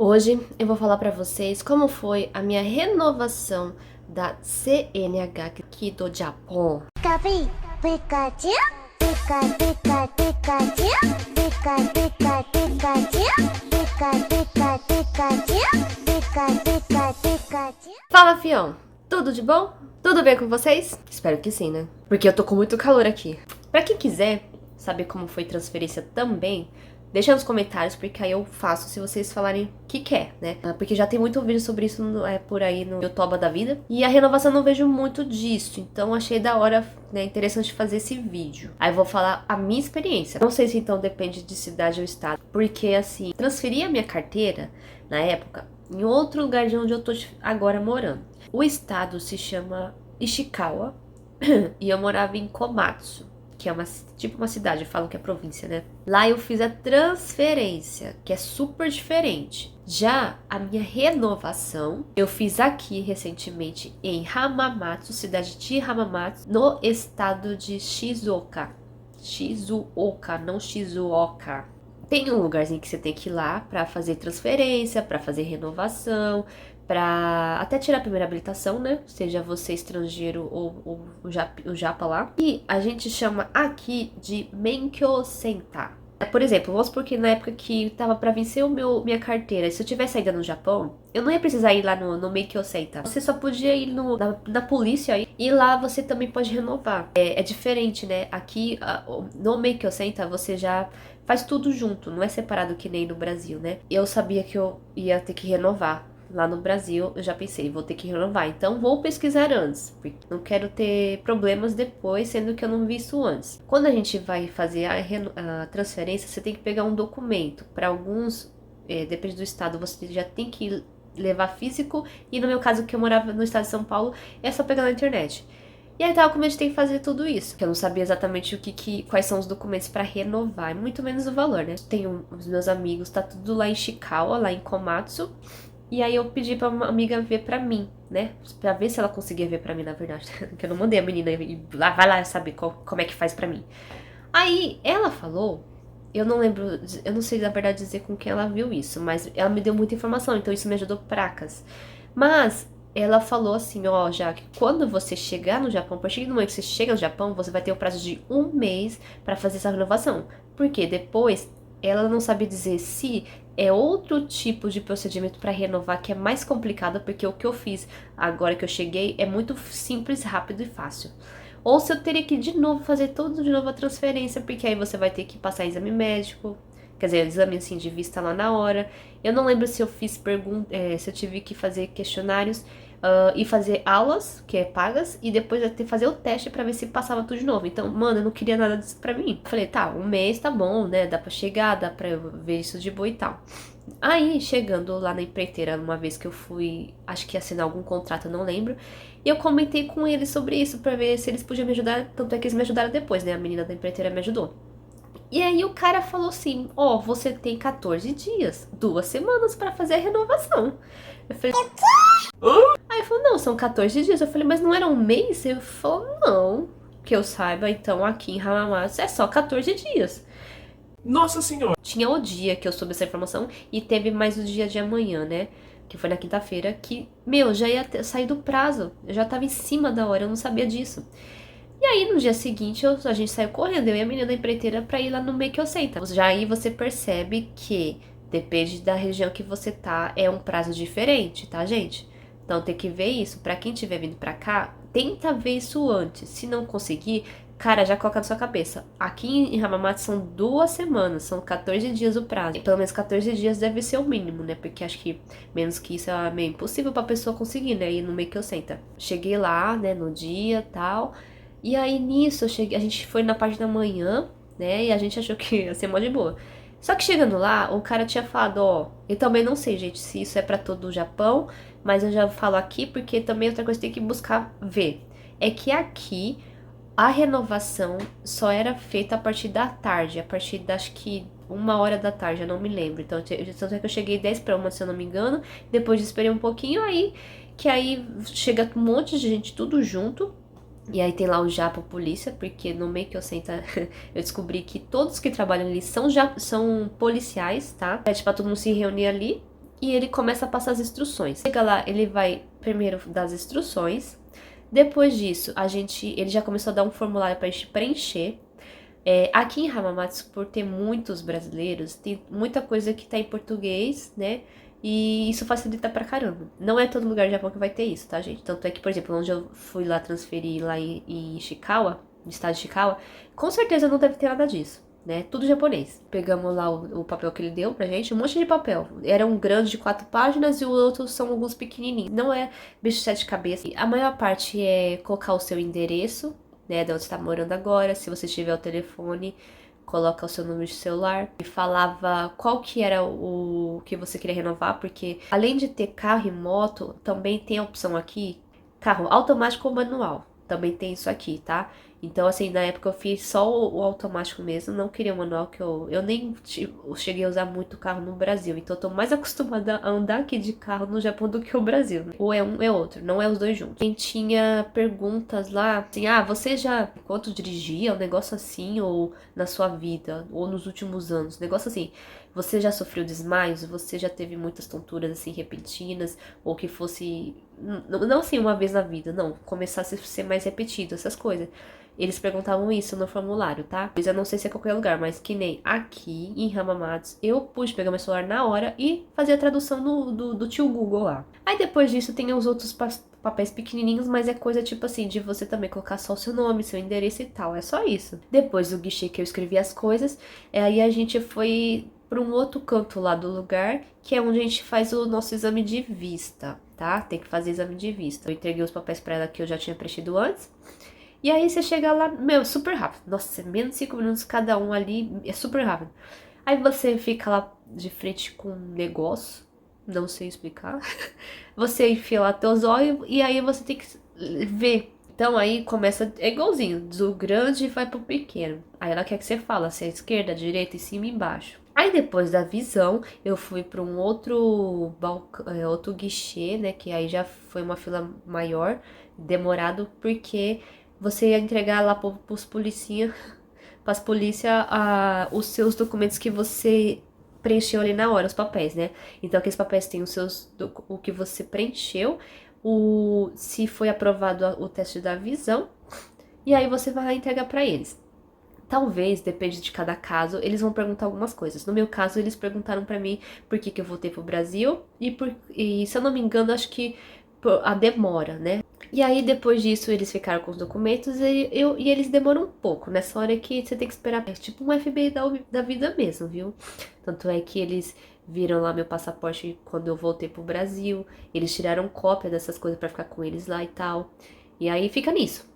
Hoje eu vou falar pra vocês como foi a minha renovação da CNH aqui do Japão. Pikachu, Pikachu, Pika, Pika, Pikachu, Pika, Pikachu, Pika, Pika, Pikachu. Fala, fião! Tudo de bom? Tudo bem com vocês? Espero que sim, né? Porque eu tô com muito calor aqui. Pra quem quiser saber como foi transferência também, deixa nos comentários, porque aí eu faço se vocês falarem que quer, né? Porque já tem muito vídeo sobre isso por aí no YouTube da vida. E a renovação eu não vejo muito disso, então achei da hora, né, interessante fazer esse vídeo. Aí eu vou falar a minha experiência. Não sei se então depende de cidade ou estado, porque assim, transferi a minha carteira, na época, em outro lugar de onde eu tô agora morando. O estado se chama Ishikawa e eu morava em Komatsu, que é tipo uma cidade, falam que é província, né? Lá eu fiz a transferência, que é super diferente. Já a minha renovação, eu fiz aqui recentemente em Hamamatsu, cidade de Hamamatsu, no estado de Shizuoka. Shizuoka, não Shizuoka. Tem um lugarzinho que você tem que ir lá pra fazer transferência, pra fazer renovação, pra até tirar a primeira habilitação, né? Seja você estrangeiro ou o japa lá. E a gente chama aqui de Menkyo Senta. Por exemplo, vamos supor que na época que tava pra vencer minha carteira, se eu tivesse ainda no Japão, eu não ia precisar ir lá no Menkyo Senta. Você só podia ir na polícia e lá você também pode renovar. É diferente, né? Aqui no Menkyo Senta você já faz tudo junto, não é separado que nem no Brasil, né? Eu sabia que eu ia ter que renovar. Lá no Brasil, eu já pensei, vou ter que renovar. Então, vou pesquisar antes, porque não quero ter problemas depois, sendo que eu não vi isso antes. Quando a gente vai fazer a transferência, você tem que pegar um documento. Para alguns, depende do estado, você já tem que levar físico. E no meu caso, que eu morava no estado de São Paulo, é só pegar na internet. E aí tava com medo de ter que fazer tudo isso, que eu não sabia exatamente quais são os documentos para renovar, muito menos o valor, né? Tenho os meus amigos, tá tudo lá em Ishikawa, lá em Komatsu. E aí eu pedi pra uma amiga ver pra mim, né? Pra ver se ela conseguia ver pra mim, na verdade. Porque eu não mandei a menina ir lá, vai lá saber como é que faz pra mim. Aí ela falou, eu não lembro, eu não sei na verdade dizer com quem ela viu isso, mas ela me deu muita informação, então isso me ajudou pracas. Mas ela falou assim, ó, já que quando você chegar no Japão, a partir do momento que você chega no Japão, você vai ter o prazo de 1 mês pra fazer essa renovação. Porque depois ela não sabe dizer se é outro tipo de procedimento para renovar que é mais complicado, porque o que eu fiz agora que eu cheguei é muito simples, rápido e fácil. Ou se eu teria que de novo fazer tudo de novo a transferência, porque aí você vai ter que passar exame médico, quer dizer, exame assim de vista lá na hora. Eu não lembro se eu fiz se eu tive que fazer questionários e fazer aulas, que é pagas, e depois fazer o teste pra ver se passava tudo de novo. Então, mano, eu não queria nada disso pra mim. Falei, tá, 1 mês tá bom, né? Dá pra chegar, dá pra eu ver isso de boa e tal. Aí, chegando lá na empreiteira, uma vez que eu fui, acho que assinar algum contrato, eu não lembro, e eu comentei com eles sobre isso pra ver se eles podiam me ajudar, tanto é que eles me ajudaram depois, né? A menina da empreiteira me ajudou. E aí o cara falou assim, ó, você tem 14 dias, 2 semanas pra fazer a renovação. Eu falei, aí ele falou, não, são 14 dias. Eu falei, mas não era 1 mês? Ele falou, não, que eu saiba, então aqui em Hamamatsu é só 14 dias. Nossa senhora! Tinha o dia que eu soube essa informação e teve mais o dia de amanhã, né? Que foi na quinta-feira, que, meu, já ia sair do prazo. Eu já tava em cima da hora, eu não sabia disso. E aí, no dia seguinte, a gente saiu correndo, eu e a menina da empreiteira, pra ir lá no Meikyo Center. Já aí você percebe que, depende da região que você tá, é um prazo diferente, tá, gente? Então tem que ver isso. Pra quem tiver vindo pra cá, tenta ver isso antes. Se não conseguir, cara, já coloca na sua cabeça. Aqui em Hamamatsu são 2 semanas, são 14 dias o prazo. E pelo menos 14 dias deve ser o mínimo, né? Porque acho que menos que isso é meio impossível pra pessoa conseguir, né? Ir no Meikyo Center. Cheguei lá, né, no dia e tal. E aí nisso, a gente foi na parte da manhã, né? E a gente achou que ia ser mó de boa. Só que chegando lá, o cara tinha falado, ó, eu também não sei, gente, se isso é pra todo o Japão, mas eu já falo aqui porque também outra coisa que tem que buscar ver. É que aqui a renovação só era feita a partir da tarde, a partir da, acho que 1 hora da tarde, eu não me lembro. Então, tanto é que eu cheguei 10 para 1, se eu não me engano, depois esperei um pouquinho, aí chega um monte de gente tudo junto. E aí tem lá o Japa Polícia, porque no Meikyo Center eu descobri que todos que trabalham ali são policiais, tá? É tipo pra todo mundo se reunir ali. e ele começa a passar as instruções. Chega lá, ele vai primeiro dar as instruções. Depois disso, ele já começou a dar um formulário pra gente preencher. Aqui em Hamamatsu, por ter muitos brasileiros, tem muita coisa que tá em português, né? E isso facilita pra caramba. Não é todo lugar do Japão que vai ter isso, tá, gente? Tanto é que, por exemplo, onde eu fui lá transferir lá em Ishikawa, no estado de Ishikawa, com certeza não deve ter nada disso, né? Tudo japonês. Pegamos lá o papel que ele deu pra gente, um monte de papel. Era um grande de 4 páginas e o outro são alguns pequenininhos. Não é bicho de 7 cabeças. A maior parte é colocar o seu endereço, né, de onde você tá morando agora. Se você tiver o telefone, coloca o seu número de celular. E falava qual que era o que você queria renovar, porque além de ter carro e moto, também tem a opção aqui, carro automático ou manual. Também tem isso aqui, tá? Então, assim, na época eu fiz só o automático mesmo, não queria o manual, que eu nem cheguei a usar muito carro no Brasil. Então, eu tô mais acostumada a andar aqui de carro no Japão do que o Brasil, né? Ou é um, é outro, não é os dois juntos. Quem tinha perguntas lá, assim, você já, enquanto dirigia, um negócio assim, ou na sua vida, ou nos últimos anos, negócio assim, você já sofreu desmaios? Você já teve muitas tonturas, assim, repentinas? Ou que fosse, não assim, uma vez na vida, não, começasse a ser mais repetido, essas coisas. Eles perguntavam isso no formulário, tá? Mas eu não sei se é qualquer lugar, mas que nem aqui em Hamamatsu, eu pude pegar meu celular na hora e fazer a tradução do tio Google lá. Aí depois disso tem os outros papéis pequenininhos, mas é coisa tipo assim, de você também colocar só o seu nome, seu endereço e tal, é só isso. Depois do guichê que eu escrevi as coisas, aí a gente foi para um outro canto lá do lugar, que é onde a gente faz o nosso exame de vista, tá? Tem que fazer exame de vista. Eu entreguei os papéis para ela que eu já tinha preenchido antes. E aí você chega lá, super rápido. Nossa, menos de 5 minutos cada um ali, é super rápido. Aí você fica lá de frente com um negócio, não sei explicar. Você enfia lá teus olhos e aí você tem que ver. Então aí começa, é igualzinho, do grande vai pro pequeno. Aí ela quer que você fala se é esquerda, direita, em cima e embaixo. Aí depois da visão, eu fui para um outro outro guichê, né, que aí já foi uma fila maior, demorado, porque você ia entregar lá pros policinha, pras polícia, os seus documentos que você preencheu ali na hora, os papéis, né? Então aqueles papéis têm o que você preencheu, se foi aprovado o teste da visão, e aí você vai lá entregar pra eles. Talvez, depende de cada caso, eles vão perguntar algumas coisas. No meu caso, eles perguntaram pra mim por que eu voltei pro Brasil e se eu não me engano, acho que a demora, né? E aí, depois disso, eles ficaram com os documentos e eles demoram um pouco. Nessa hora que você tem que esperar. É tipo um FBI da vida mesmo, viu? Tanto é que eles viram lá meu passaporte quando eu voltei pro Brasil. Eles tiraram cópia dessas coisas pra ficar com eles lá e tal. E aí fica nisso.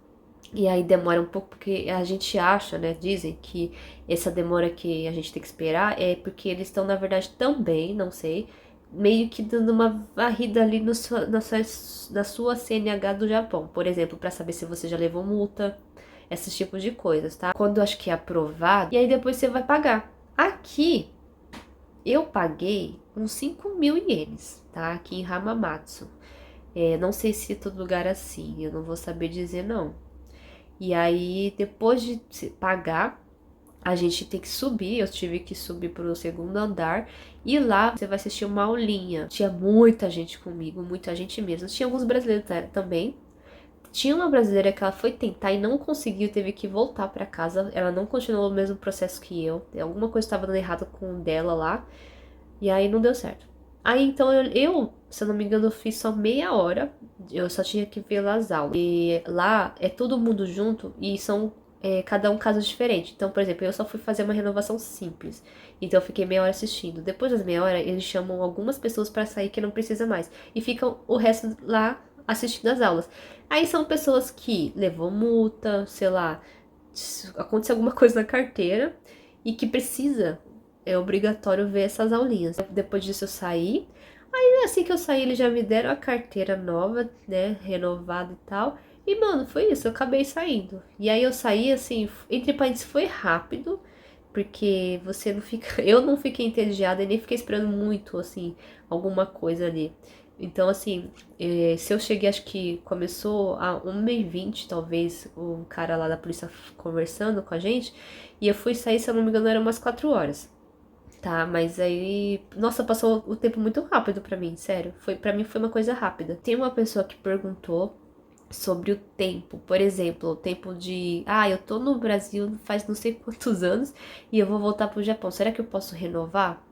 E aí demora um pouco porque a gente acha, né? Dizem que essa demora que a gente tem que esperar é porque eles estão, na verdade, também, não sei, meio que dando uma varrida ali na sua CNH do Japão. Por exemplo, para saber se você já levou multa, esses tipos de coisas, tá? Quando eu acho que é aprovado, e aí depois você vai pagar. Aqui, eu paguei uns 5.000 ienes, tá? Aqui em Hamamatsu. Não sei se é todo lugar assim, eu não vou saber dizer não. E aí, depois de pagar, a gente tem que subir. Eu tive que subir pro segundo andar. E lá você vai assistir uma aulinha. Tinha muita gente comigo, muita gente mesmo. Tinha alguns brasileiros também. Tinha uma brasileira que ela foi tentar e não conseguiu, teve que voltar pra casa. Ela não continuou o mesmo processo que eu. Alguma coisa estava dando errado com o dela lá. E aí não deu certo. Aí então se eu não me engano, eu fiz só meia hora. Eu só tinha que ver lá as aulas. E lá é todo mundo junto e são cada um caso diferente. Então, por exemplo, eu só fui fazer uma renovação simples. Então eu fiquei meia hora assistindo. Depois das meia hora, eles chamam algumas pessoas pra sair que não precisa mais. E ficam o resto lá assistindo as aulas. Aí são pessoas que levou multa, sei lá, aconteceu alguma coisa na carteira e que precisa. É obrigatório ver essas aulinhas. Depois disso eu saí. Aí assim que eu saí, eles já me deram a carteira nova, né? Renovada e tal. E, mano, foi isso. Eu acabei saindo. E aí eu saí, assim, entre parênteses, foi rápido. Porque você não fica... Eu não fiquei entediada e nem fiquei esperando muito, assim, alguma coisa ali. Então, assim, se eu cheguei, acho que começou a 1h20, talvez, o cara lá da polícia conversando com a gente. E eu fui sair, se eu não me engano, eram umas 4 horas. tá? Mas aí, nossa, passou o tempo muito rápido pra mim, sério. Pra mim foi uma coisa rápida. Tem uma pessoa que perguntou sobre o tempo, por exemplo, o tempo de, eu tô no Brasil faz não sei quantos anos e eu vou voltar pro Japão. Será que eu posso renovar?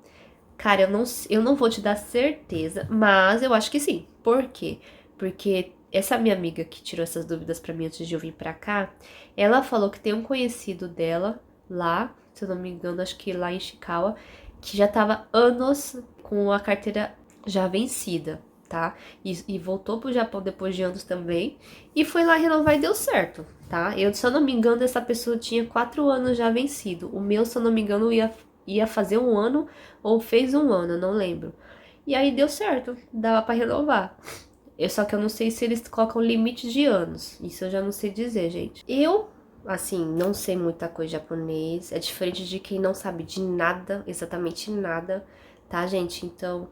Cara, eu não vou te dar certeza, mas eu acho que sim. Por quê? Porque essa minha amiga que tirou essas dúvidas pra mim antes de eu vir pra cá, ela falou que tem um conhecido dela lá, se eu não me engano, acho que lá em Ishikawa, que já tava anos com a carteira já vencida, tá? E voltou pro Japão depois de anos também, e foi lá renovar e deu certo, tá? Eu, se eu não me engano, essa pessoa tinha 4 anos já vencido. O meu, se eu não me engano, ia fazer 1 ano ou fez 1 ano, eu não lembro. E aí deu certo, dava pra renovar. Só que eu não sei se eles colocam limite de anos. Isso eu já não sei dizer, gente. Eu, assim, não sei muita coisa de japonês. É diferente de quem não sabe de nada, exatamente nada, tá, gente? Então,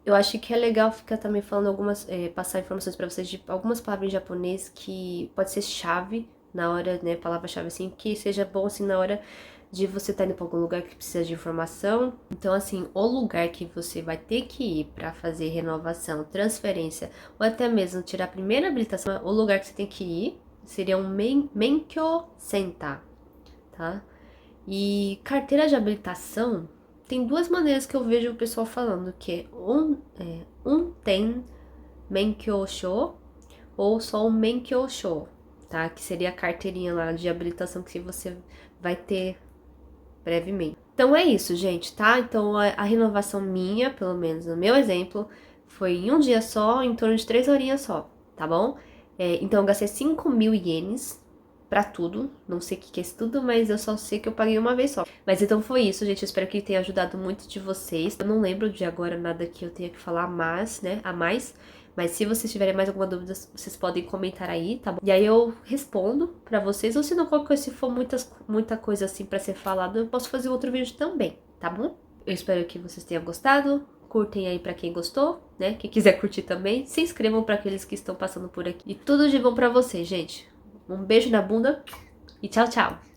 eu acho que é legal ficar também falando passar informações pra vocês de algumas palavras em japonês que pode ser chave na hora, né, palavra-chave assim, que seja bom assim na hora de você estar indo pra algum lugar que precisa de informação. Então, assim, o lugar que você vai ter que ir pra fazer renovação, transferência ou até mesmo tirar a primeira habilitação, o lugar que você tem que ir seria um Menkyo Center, tá? E carteira de habilitação tem 2 maneiras que eu vejo o pessoal falando, que é tem Menkyo Sho ou só um Menkyo Sho, tá? Que seria a carteirinha lá de habilitação que você vai ter brevemente. Então é isso, gente, tá? Então a renovação minha, pelo menos no meu exemplo, foi em um dia só, em torno de 3 horinhas só, tá bom? Então eu gastei 5.000 ienes pra tudo. Não sei o que é isso tudo, mas eu só sei que eu paguei uma vez só. Mas então foi isso, gente. Eu espero que tenha ajudado muito de vocês. Eu não lembro de agora nada que eu tenha que falar mais, né? A mais. Mas se vocês tiverem mais alguma dúvida, vocês podem comentar aí, tá bom? E aí eu respondo pra vocês. Ou se não, qualquer coisa, se for muita coisa assim pra ser falado, eu posso fazer outro vídeo também, tá bom? Eu espero que vocês tenham gostado. Curtem aí pra quem gostou, né? Quem quiser curtir também. Se inscrevam pra aqueles que estão passando por aqui. E tudo de bom pra vocês, gente. Um beijo na bunda e tchau, tchau!